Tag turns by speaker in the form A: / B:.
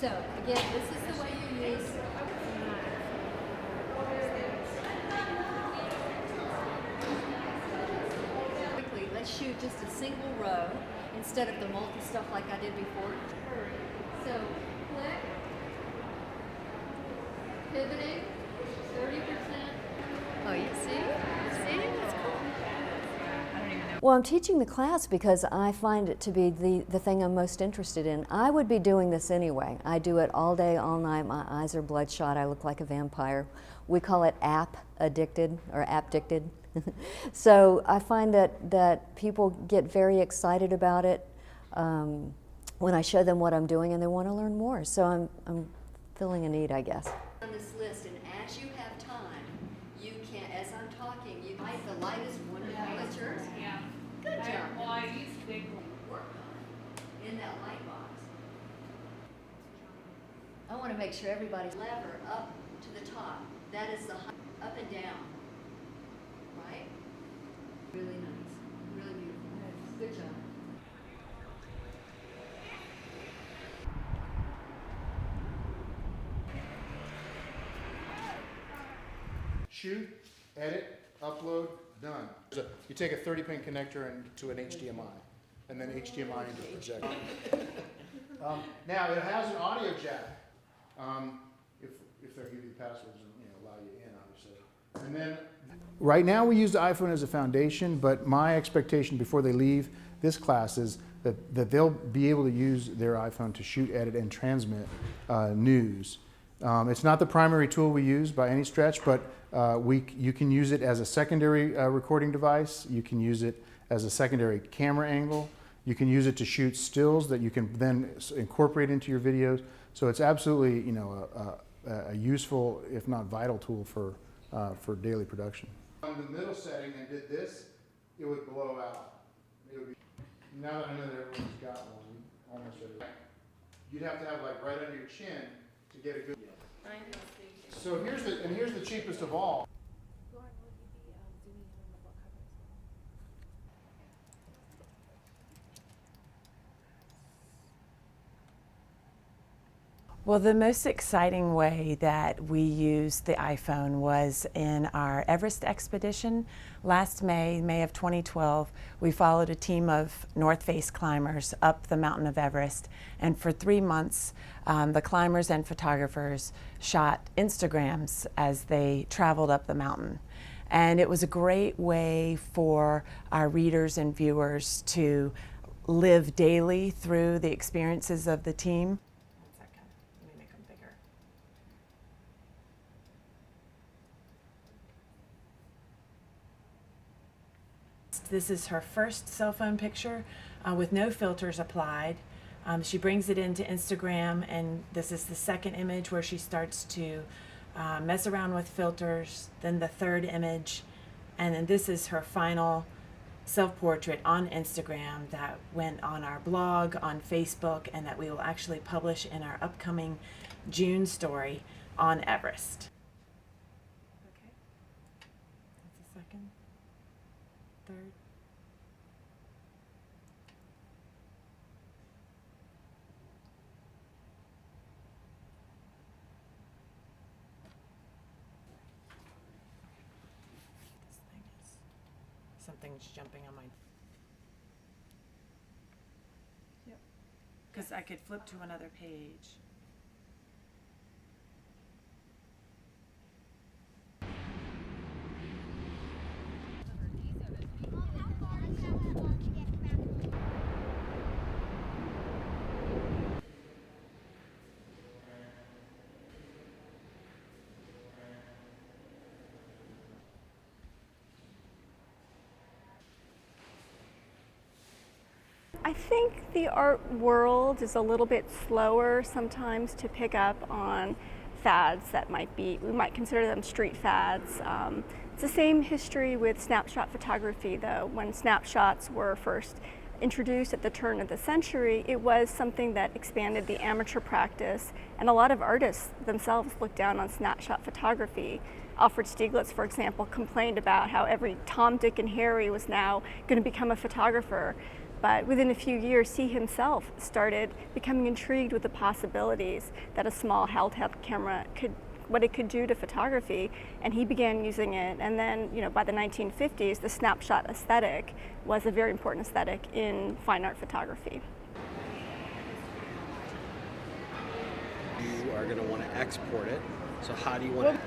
A: So again, this is the way you use. Quickly, let's shoot just a single row instead of the multi stuff like I did before. So click, pivoting, 30%. Oh, you see? See? That's cool. I don't even know.
B: Well, I'm teaching the class because I find it to be the thing I'm most interested in. I would be doing this anyway. I do it all day, all night. My eyes are bloodshot. I look like a vampire. We call it app-addicted or appdicted. So I find that people get very excited about it when I show them what I'm doing, and they want to learn more. So I'm filling a need, I guess.
A: On this list, and as you have time, you can, as I'm talking, you might, the light is wonderful. That's yours?
C: Yeah.
A: Good job.
C: Well, I used big one.
A: Work on in that light box. I want to make sure everybody's lever up to the top. That is the up and down. Right? Really nice. Really beautiful. Good job.
D: Shoot, edit, upload, done. You take a 30-pin connector to an HDMI, and then HDMI into the projector. Now it has an audio jack. If they're giving you passwords and allow you in, obviously. And then right now we use the iPhone as a foundation, but my expectation before they leave this class is that they'll be able to use their iPhone to shoot, edit, and transmit news. It's not the primary tool we use by any stretch, but you can use it as a secondary recording device. You can use it as a secondary camera angle. You can use it to shoot stills that you can then incorporate into your videos. So it's absolutely, a useful, if not vital, tool for daily production. On the middle setting and did this, it would blow out. It would be, now that I know that everyone's got one, almost everyone, you'd have to have like right under your chin to get a good. So here's the cheapest of all.
E: Well, the most exciting way that we used the iPhone was in our Everest expedition last May of 2012. We followed a team of North Face climbers up the mountain of Everest, and for 3 months the climbers and photographers shot Instagrams as they traveled up the mountain. And it was a great way for our readers and viewers to live daily through the experiences of the team. This is her first cell phone picture with no filters applied. She brings it into Instagram, and this is the second image where she starts to mess around with filters, then the third image, and then this is her final self-portrait on Instagram that went on our blog, on Facebook, and that we will actually publish in our upcoming June story on Everest. Okay, that's the second, third. Something's jumping on my. Yep. Because I could flip to another page.
F: I think the art world is a little bit slower sometimes to pick up on fads that we might consider them street fads. It's the same history with snapshot photography, though. When snapshots were first introduced at the turn of the century, it was something that expanded the amateur practice, and a lot of artists themselves looked down on snapshot photography. Alfred Stieglitz, for example, complained about how every Tom, Dick, and Harry was now going to become a photographer. But within a few years, he himself started becoming intrigued with the possibilities that a small handheld camera what it could do to photography, and he began using it. And then, by the 1950s, the snapshot aesthetic was a very important aesthetic in fine art photography.
C: You are going to want to export it. So how do you want to